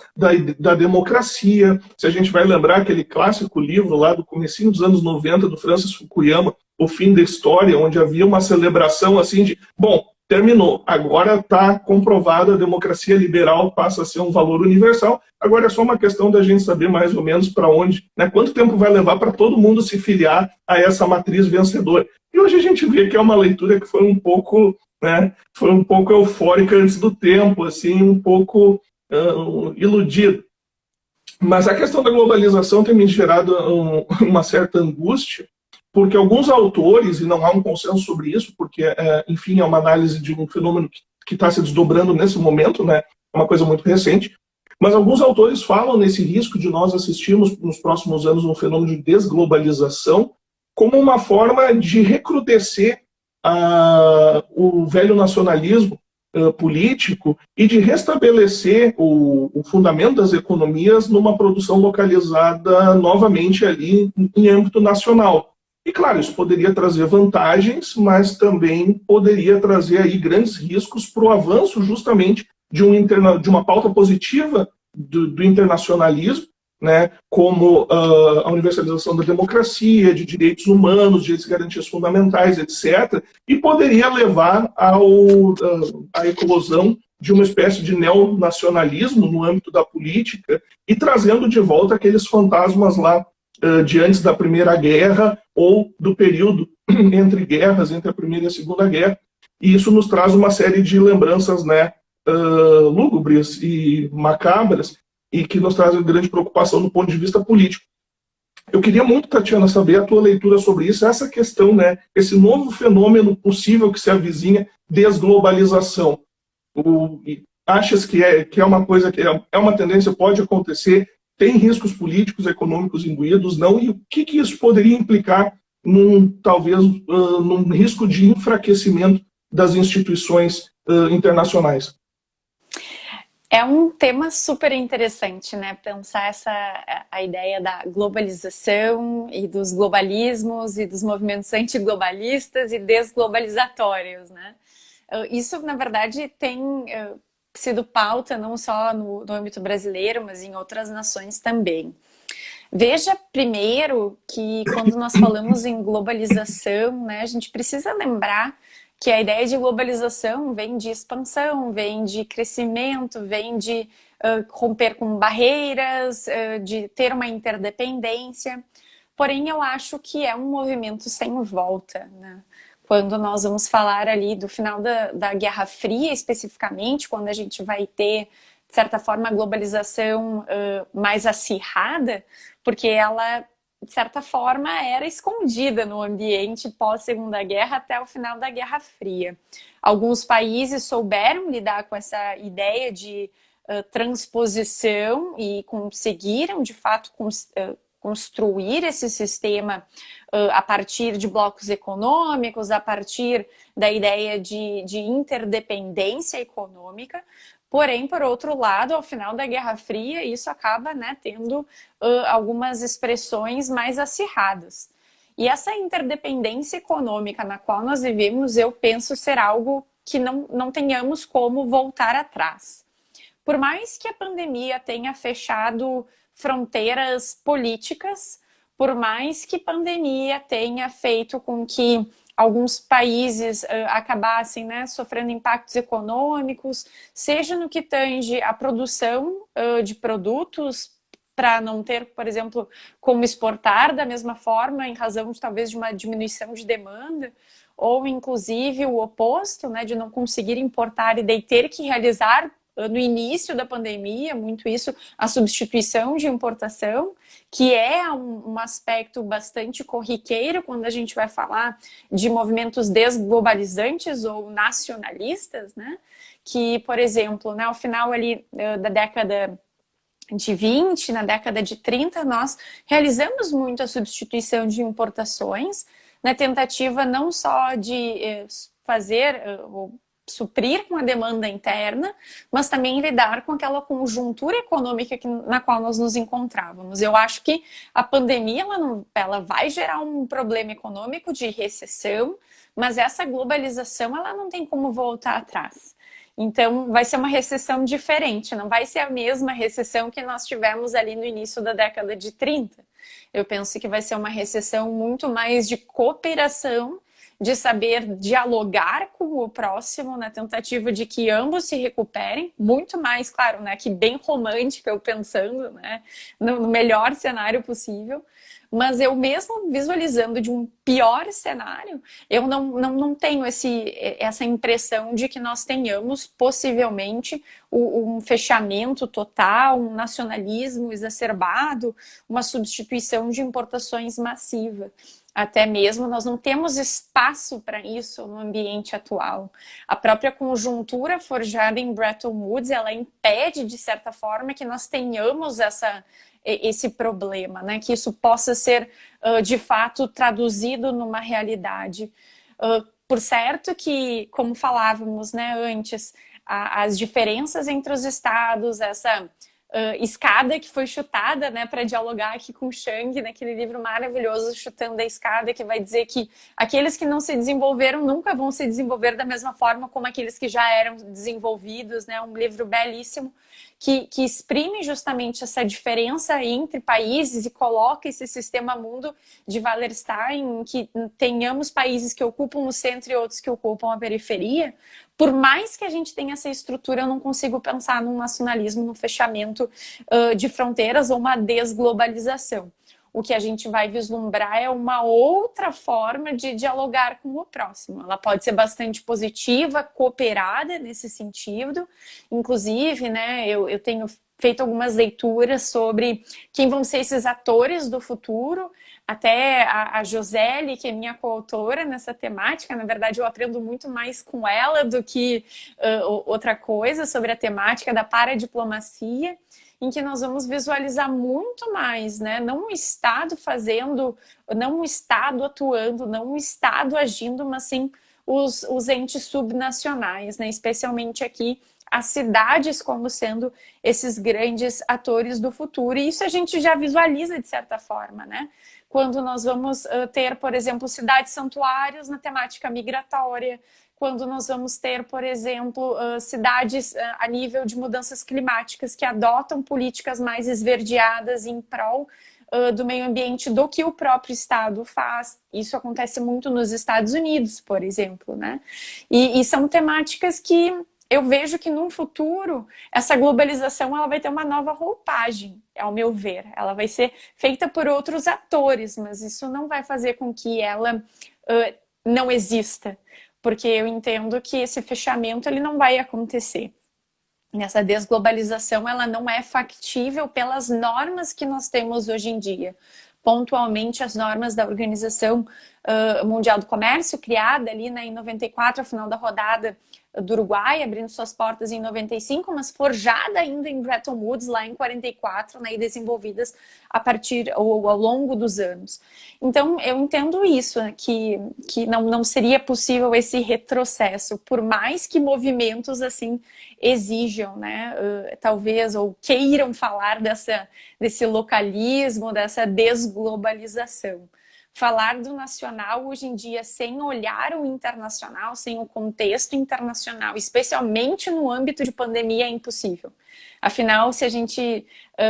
da democracia. Se a gente vai lembrar aquele clássico livro lá do comecinho dos anos 90, do Francis Fukuyama, O Fim da História, onde havia uma celebração assim de, bom, terminou, agora está comprovada, a democracia liberal passa a ser um valor universal, agora é só uma questão da gente saber mais ou menos para onde, né, quanto tempo vai levar para todo mundo se filiar a essa matriz vencedora. E hoje a gente vê que é uma leitura que foi um pouco, né, foi um pouco eufórica antes do tempo, assim, um pouco iludida. Mas a questão da globalização tem me gerado uma certa angústia, porque alguns autores, e não há um consenso sobre isso, porque, enfim, é uma análise de um fenômeno que está se desdobrando nesse momento, né, é uma coisa muito recente, mas alguns autores falam nesse risco de nós assistirmos nos próximos anos um fenômeno de desglobalização como uma forma de recrudescer o velho nacionalismo político e de restabelecer o fundamento das economias numa produção localizada novamente ali em âmbito nacional. E claro, isso poderia trazer vantagens, mas também poderia trazer aí grandes riscos para o avanço justamente de uma pauta positiva do internacionalismo, né, como a universalização da democracia, de direitos humanos, direitos e garantias fundamentais, etc., e poderia levar à eclosão de uma espécie de neonacionalismo no âmbito da política e trazendo de volta aqueles fantasmas lá de antes da Primeira Guerra ou do período entre guerras, entre a Primeira e a Segunda Guerra. E isso nos traz uma série de lembranças, né, lúgubres e macabras, e que nos traz grande preocupação do ponto de vista político. Eu queria muito, Tatiana, saber a tua leitura sobre isso, essa questão, né, esse novo fenômeno possível que se avizinha, desglobalização. Achas que é uma coisa que é uma tendência, pode acontecer, tem riscos políticos, econômicos imbuídos, não? E o que isso poderia implicar talvez num risco de enfraquecimento das instituições internacionais? É um tema super interessante, né? Pensar a ideia da globalização e dos globalismos e dos movimentos antiglobalistas e desglobalizatórios, né? Isso, na verdade, tem sido pauta não só no âmbito brasileiro, mas em outras nações também. Veja primeiro que quando nós falamos em globalização, né, a gente precisa lembrar que a ideia de globalização vem de expansão, vem de crescimento, vem de romper com barreiras, de ter uma interdependência. Porém, eu acho que é um movimento sem volta, né? quando nós vamos falar ali do final da Guerra Fria, especificamente, quando a gente vai ter, de certa forma, a globalização mais acirrada, porque ela, de certa forma, era escondida no ambiente pós-Segunda Guerra até o final da Guerra Fria. Alguns países souberam lidar com essa ideia de transposição e conseguiram, de fato, construir esse sistema a partir de blocos econômicos, a partir da ideia de interdependência econômica. Porém, por outro lado, ao final da Guerra Fria, isso acaba, né, tendo algumas expressões mais acirradas. E essa interdependência econômica na qual nós vivemos, eu penso ser algo que não tenhamos como voltar atrás. Por mais que a pandemia tenha fechado fronteiras políticas, por mais que a pandemia tenha feito com que alguns países acabassem, né, sofrendo impactos econômicos, seja no que tange a produção de produtos, para não ter, por exemplo, como exportar da mesma forma, em razão de talvez de uma diminuição de demanda, ou inclusive o oposto, né, de não conseguir importar e daí ter que realizar no início da pandemia, muito isso, a substituição de importação, que é um aspecto bastante corriqueiro quando a gente vai falar de movimentos desglobalizantes ou nacionalistas, né? Que, por exemplo, né, ao final ali da década de 20, na década de 30, nós realizamos muito a substituição de importações, na tentativa não só de fazer suprir com a demanda interna, mas também lidar com aquela conjuntura econômica na qual nós nos encontrávamos. Eu acho que a pandemia ela vai gerar um problema econômico de recessão, mas essa globalização ela não tem como voltar atrás. Então, vai ser uma recessão diferente, não vai ser a mesma recessão que nós tivemos ali no início da década de 30. Eu penso que vai ser uma recessão muito mais de cooperação, de saber dialogar com o próximo na tentativa de que ambos se recuperem, muito mais, claro, né, que bem romântica eu pensando, né, no melhor cenário possível, mas eu mesmo visualizando de um pior cenário, eu não tenho essa impressão de que nós tenhamos possivelmente um fechamento total, um nacionalismo exacerbado, uma substituição de importações massiva. Até mesmo nós não temos espaço para isso no ambiente atual. A própria conjuntura forjada em Bretton Woods, ela impede, de certa forma, que nós tenhamos esse problema, né? Que isso possa ser, de fato, traduzido numa realidade. Por certo que, como falávamos, né, antes, as diferenças entre os estados, essa escada que foi chutada, né, para dialogar aqui com o Shang, naquele livro maravilhoso, Chutando a Escada, que vai dizer que aqueles que não se desenvolveram nunca vão se desenvolver da mesma forma como aqueles que já eram desenvolvidos, né, um livro belíssimo que exprime justamente essa diferença entre países e coloca esse sistema mundo de Wallerstein, em que tenhamos países que ocupam o centro e outros que ocupam a periferia. Por mais que a gente tenha essa estrutura, eu não consigo pensar num nacionalismo, num fechamento de fronteiras ou uma desglobalização. O que a gente vai vislumbrar é uma outra forma de dialogar com o próximo. Ela pode ser bastante positiva, cooperada nesse sentido. Inclusive, né, eu tenho feito algumas leituras sobre quem vão ser esses atores do futuro. Até a Joseli, que é minha coautora nessa temática, na verdade eu aprendo muito mais com ela do que outra coisa sobre a temática da paradiplomacia, em que nós vamos visualizar muito mais, né? Não um Estado fazendo, não um Estado atuando, não um Estado agindo, mas sim os entes subnacionais, né? Especialmente aqui as cidades como sendo esses grandes atores do futuro. E isso a gente já visualiza de certa forma, né? Quando nós vamos ter, por exemplo, cidades santuários na temática migratória, quando nós vamos ter, por exemplo, cidades a nível de mudanças climáticas que adotam políticas mais esverdeadas em prol do meio ambiente do que o próprio Estado faz. Isso acontece muito nos Estados Unidos, por exemplo, né? E são temáticas que eu vejo que num futuro essa globalização ela vai ter uma nova roupagem, ao meu ver. Ela vai ser feita por outros atores, mas isso não vai fazer com que ela não exista, porque eu entendo que esse fechamento ele não vai acontecer. Essa desglobalização ela não é factível pelas normas que nós temos hoje em dia. Pontualmente as normas da Organização Mundial do Comércio, criada ali, né, em 94, ao final da rodada do Uruguai, abrindo suas portas em 95, mas forjada ainda em Bretton Woods, lá em 44, né, e desenvolvidas a partir, ou ao longo dos anos. Então, eu entendo isso, né, que não seria possível esse retrocesso, por mais que movimentos assim exijam, né, talvez, ou queiram falar desse localismo, dessa desglobalização. Falar do nacional hoje em dia sem olhar o internacional, sem o contexto internacional, especialmente no âmbito de pandemia, é impossível. Afinal, se a gente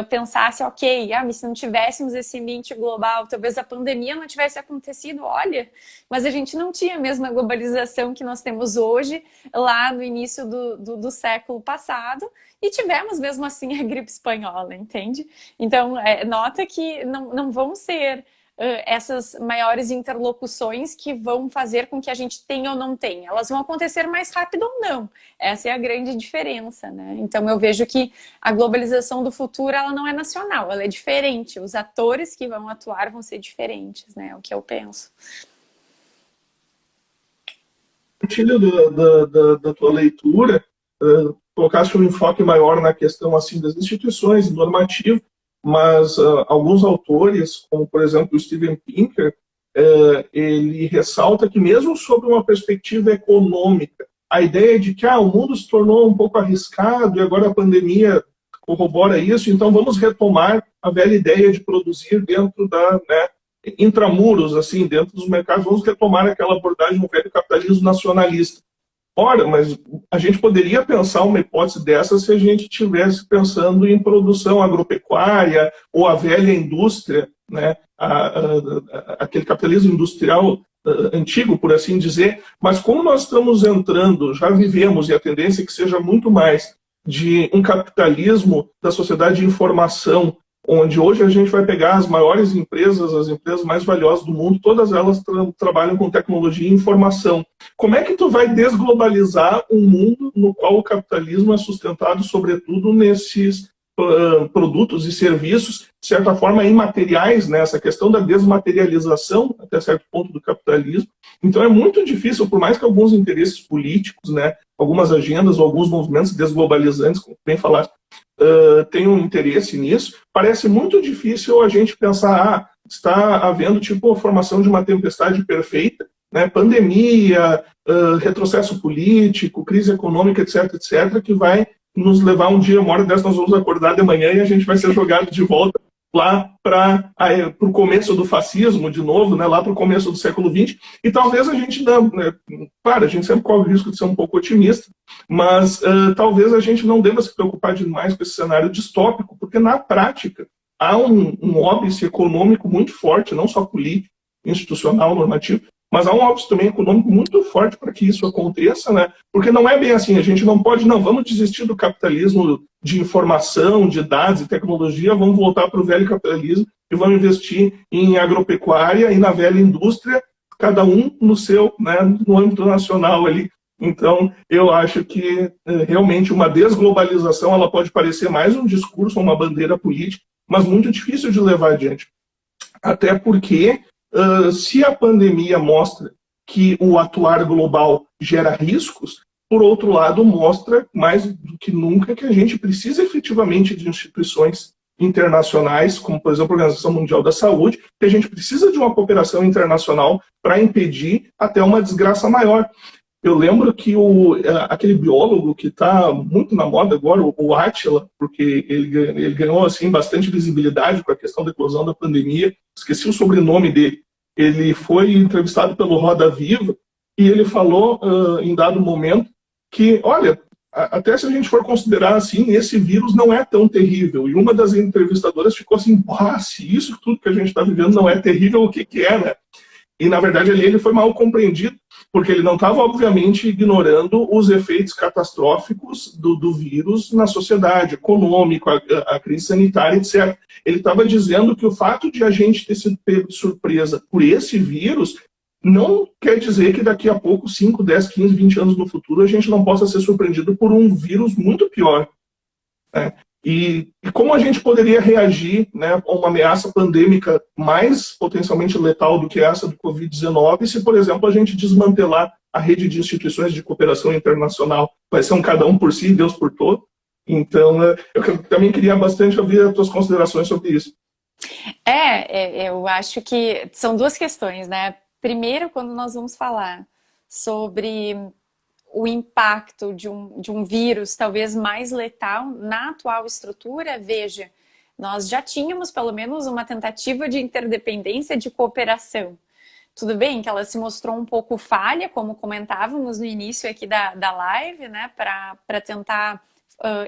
pensasse, ok, mas se não tivéssemos esse ambiente global, talvez a pandemia não tivesse acontecido, olha, mas a gente não tinha a mesma globalização que nós temos hoje, lá no início do século passado, e tivemos mesmo assim a gripe espanhola, entende? Então, nota que não vão ser essas maiores interlocuções que vão fazer com que a gente tenha ou não tenha. Elas vão acontecer mais rápido ou não. Essa é a grande diferença, né? Então eu vejo que a globalização do futuro ela não é nacional, ela é diferente. Os atores que vão atuar vão ser diferentes, né? É o que eu penso. Compartilho da tua leitura, colocaste um enfoque maior na questão assim das instituições, normativo, mas alguns autores, como por exemplo o Steven Pinker, ele ressalta que mesmo sob uma perspectiva econômica, a ideia de que o mundo se tornou um pouco arriscado e agora a pandemia corrobora isso, então vamos retomar a velha ideia de produzir dentro intramuros, assim, dentro dos mercados, vamos retomar aquela abordagem do velho capitalismo nacionalista. Ora, mas a gente poderia pensar uma hipótese dessa se a gente estivesse pensando em produção agropecuária ou a velha indústria, né? Aquele capitalismo industrial antigo, por assim dizer. Mas como nós estamos entrando, já vivemos, e a tendência é que seja muito mais, de um capitalismo da sociedade de informação, onde hoje a gente vai pegar as maiores empresas, as empresas mais valiosas do mundo, todas elas trabalham com tecnologia e informação. Como é que tu vai desglobalizar um mundo no qual o capitalismo é sustentado, sobretudo, nesses produtos e serviços, de certa forma, imateriais, né? Essa questão da desmaterialização, até certo ponto, do capitalismo. Então é muito difícil, por mais que alguns interesses políticos, né, algumas agendas ou alguns movimentos desglobalizantes, como bem falaste, tem um interesse nisso, parece muito difícil a gente pensar, está havendo tipo a formação de uma tempestade perfeita, né, pandemia, retrocesso político, crise econômica, etc., etc., que vai nos levar um dia, uma hora dessa, nós vamos acordar de manhã e a gente vai ser jogado de volta lá para o começo do fascismo, de novo, né, lá para o começo do século XX, e talvez a gente não, né, claro, a gente sempre corre o risco de ser um pouco otimista, mas talvez a gente não deva se preocupar demais com esse cenário distópico, porque na prática há um óbice econômico muito forte, não só político, institucional, normativo, mas há um óbice também econômico muito forte para que isso aconteça, né? Porque não é bem assim, a gente não pode, vamos desistir do capitalismo de informação, de dados e tecnologia, vamos voltar para o velho capitalismo e vamos investir em agropecuária e na velha indústria, cada um no seu, né, no âmbito nacional ali. Então, eu acho que realmente uma desglobalização ela pode parecer mais um discurso, uma bandeira política, mas muito difícil de levar adiante. Até porque se a pandemia mostra que o atuar global gera riscos, por outro lado, mostra mais do que nunca que a gente precisa efetivamente de instituições internacionais, como, por exemplo, a Organização Mundial da Saúde, que a gente precisa de uma cooperação internacional para impedir até uma desgraça maior. Eu lembro que aquele biólogo que está muito na moda agora, o Átila, porque ele ganhou assim, bastante visibilidade com a questão da eclosão da pandemia, esqueci o sobrenome dele, ele foi entrevistado pelo Roda Viva e ele falou em dado momento que, olha, até se a gente for considerar assim, esse vírus não é tão terrível. E uma das entrevistadoras ficou assim, se isso tudo que a gente está vivendo não é terrível, o que é, né? E, na verdade, ele foi mal compreendido, porque ele não estava, obviamente, ignorando os efeitos catastróficos do vírus na sociedade, econômico, a crise sanitária, etc. Ele estava dizendo que o fato de a gente ter sido pego de surpresa por esse vírus não quer dizer que daqui a pouco, 5, 10, 15, 20 anos no futuro, a gente não possa ser surpreendido por um vírus muito pior, né? E como a gente poderia reagir, né, a uma ameaça pandêmica mais potencialmente letal do que essa do Covid-19 se, por exemplo, a gente desmantelar a rede de instituições de cooperação internacional? Vai ser um cada um por si, Deus por todo. Então, eu também queria bastante ouvir as tuas considerações sobre isso. Eu acho que são duas questões, né? Primeiro, quando nós vamos falar sobre o impacto de um vírus talvez mais letal na atual estrutura, veja, nós já tínhamos pelo menos uma tentativa de interdependência de cooperação. Tudo bem que ela se mostrou um pouco falha, como comentávamos no início aqui da live, né, para tentar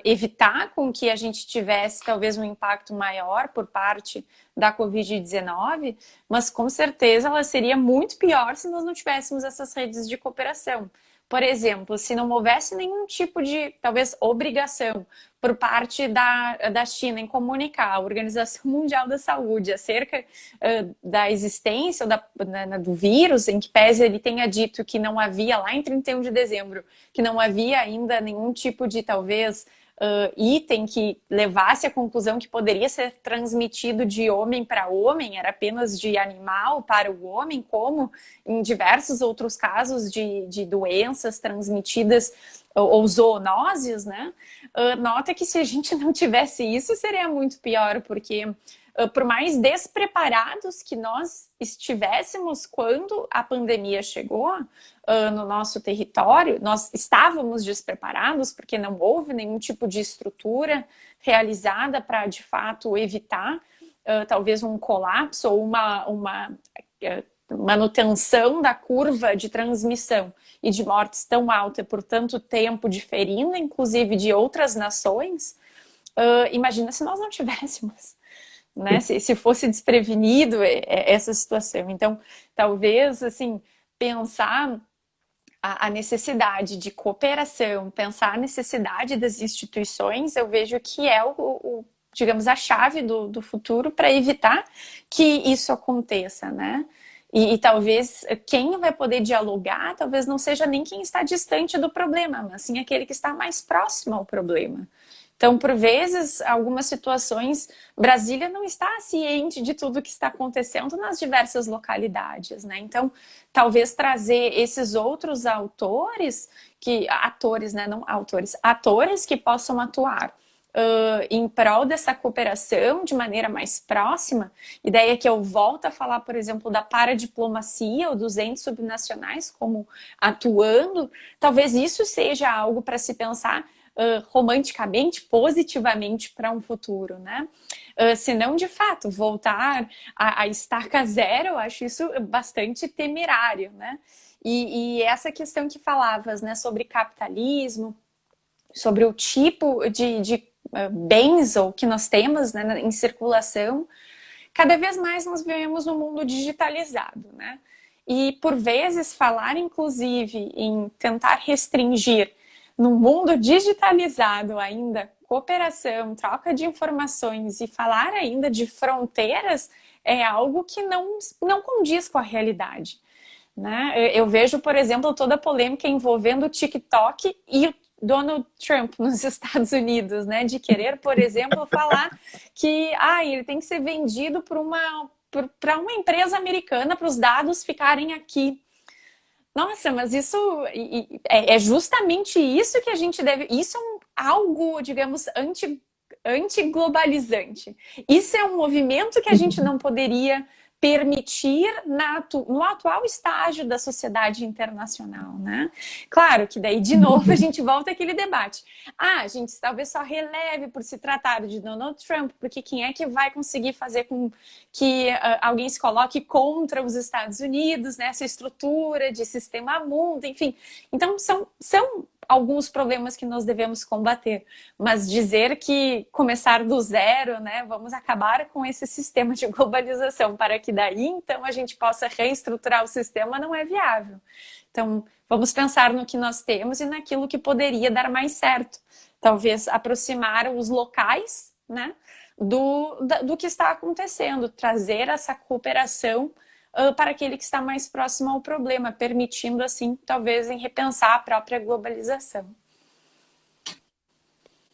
evitar com que a gente tivesse talvez um impacto maior por parte da Covid-19, mas com certeza ela seria muito pior se nós não tivéssemos essas redes de cooperação. Por exemplo, se não houvesse nenhum tipo de, talvez, obrigação por parte da China em comunicar à Organização Mundial da Saúde acerca da existência do vírus, em que pese ele tenha dito que não havia, lá em 31 de dezembro, que não havia ainda nenhum tipo de, talvez, item que levasse à conclusão que poderia ser transmitido de homem para homem, era apenas de animal para o homem, como em diversos outros casos de doenças transmitidas ou zoonoses, né? Nota que se a gente não tivesse isso, seria muito pior, porque por mais despreparados que nós estivéssemos quando a pandemia chegou no nosso território, nós estávamos despreparados porque não houve nenhum tipo de estrutura realizada para, de fato, evitar talvez um colapso ou uma manutenção da curva de transmissão e de mortes tão alta por tanto tempo, diferindo, inclusive, de outras nações. Imagina se nós não tivéssemos, né? Se fosse desprevenido essa situação. Então, talvez, assim, pensar a necessidade de cooperação, pensar a necessidade das instituições, eu vejo que é digamos, a chave do futuro para evitar que isso aconteça, né? E talvez quem vai poder dialogar, talvez não seja nem quem está distante do problema, mas sim aquele que está mais próximo ao problema. Então, por vezes, algumas situações, Brasília não está ciente de tudo que está acontecendo nas diversas localidades, né? Então, talvez trazer esses outros atores, né? Não autores, atores que possam atuar em prol dessa cooperação de maneira mais próxima. Ideia que eu volto a falar, por exemplo, da paradiplomacia ou dos entes subnacionais como atuando. Talvez isso seja algo para se pensar romanticamente, positivamente para um futuro, né? Se não, de fato, voltar a estaca zero, eu acho isso bastante temerário, né? E essa questão que falavas, né, sobre capitalismo, sobre o tipo de bens ou que nós temos, né, em circulação, cada vez mais nós vivemos um mundo digitalizado, né? E por vezes falar, inclusive, em tentar restringir no mundo digitalizado ainda, cooperação, troca de informações e falar ainda de fronteiras é algo que não condiz com a realidade, né? Eu vejo, por exemplo, toda a polêmica envolvendo o TikTok e o Donald Trump nos Estados Unidos, né? De querer, por exemplo, falar que ele tem que ser vendido para uma empresa americana para os dados ficarem aqui. Nossa, mas isso é justamente isso que a gente deve... Isso é algo, digamos, antiglobalizante. Isso é um movimento que a gente não poderia permitir no atual estágio da sociedade internacional, né? Claro que daí, de novo, a gente volta àquele debate. A gente talvez só releve por se tratar de Donald Trump, porque quem é que vai conseguir fazer com que alguém se coloque contra os Estados Unidos, né? Essa estrutura de sistema mundo, enfim. Então, são alguns problemas que nós devemos combater, mas dizer que começar do zero, né, vamos acabar com esse sistema de globalização para que daí então a gente possa reestruturar o sistema não é viável. Então vamos pensar no que nós temos e naquilo que poderia dar mais certo, talvez aproximar os locais, né, do que está acontecendo, trazer essa cooperação para aquele que está mais próximo ao problema, permitindo, assim, talvez, em repensar a própria globalização.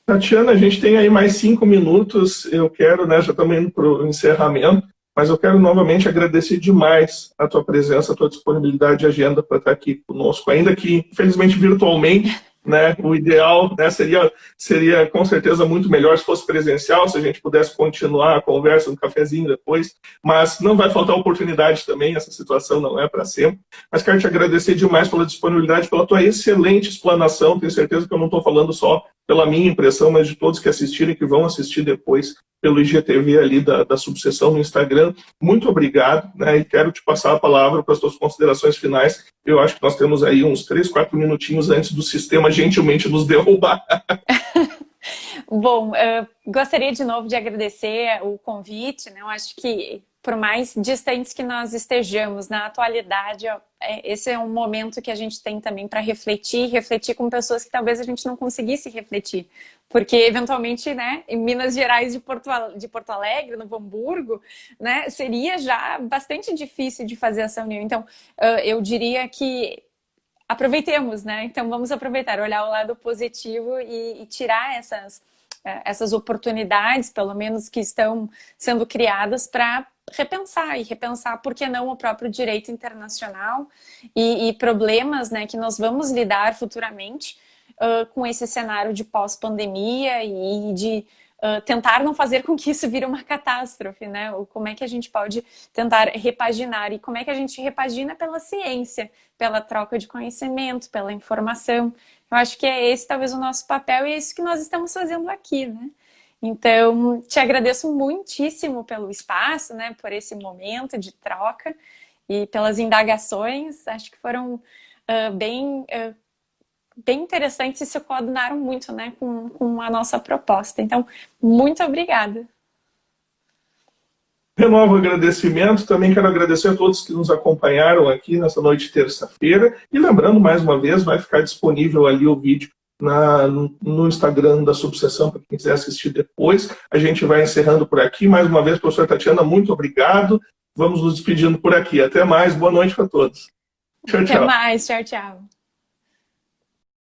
Tatiana, a gente tem aí mais 5 minutos, eu quero, né, já estamos indo para o encerramento, mas eu quero novamente agradecer demais a tua presença, a tua disponibilidade de agenda para estar aqui conosco, ainda que, infelizmente, virtualmente, né, o ideal, né, seria com certeza muito melhor se fosse presencial, se a gente pudesse continuar a conversa, um cafezinho depois, mas não vai faltar oportunidade também, essa situação não é para sempre. Mas quero te agradecer demais pela disponibilidade, pela tua excelente explanação, tenho certeza que eu não estou falando só pela minha impressão, mas de todos que assistiram e que vão assistir depois pelo IGTV ali da subseção no Instagram. Muito obrigado, né? E quero te passar a palavra para as tuas considerações finais. Eu acho que nós temos aí uns 3, 4 minutinhos antes do sistema gentilmente nos derrubar. Bom, gostaria de novo de agradecer o convite, né? Eu acho que por mais distantes que nós estejamos na atualidade, esse é um momento que a gente tem também para refletir com pessoas que talvez a gente não conseguisse refletir. Porque, eventualmente, né, em Minas Gerais de Porto Alegre, no Hamburgo, né, seria já bastante difícil de fazer essa união. Então, eu diria que aproveitemos, né? Então, vamos aproveitar, olhar o lado positivo e tirar essas oportunidades, pelo menos que estão sendo criadas, para repensar, por que não, o próprio direito internacional e problemas, né, que nós vamos lidar futuramente com esse cenário de pós-pandemia e de tentar não fazer com que isso vire uma catástrofe, né? Ou como é que a gente pode tentar repaginar, e como é que a gente repagina pela ciência, pela troca de conhecimento, pela informação. Eu acho que é esse talvez o nosso papel e é isso que nós estamos fazendo aqui, né? Então, te agradeço muitíssimo pelo espaço, né, por esse momento de troca e pelas indagações. Acho que foram bem interessantes e se coordenaram muito, né, com a nossa proposta. Então, muito obrigada. Renovo o agradecimento, também quero agradecer a todos que nos acompanharam aqui nessa noite de terça-feira. E lembrando, mais uma vez, vai ficar disponível ali o vídeo no Instagram da subseção, para quem quiser assistir depois. A gente vai encerrando por aqui. Mais uma vez, professora Tatiana, muito obrigado. Vamos nos despedindo por aqui. Até mais, boa noite para todos. Tchau, tchau. Até mais, tchau, tchau.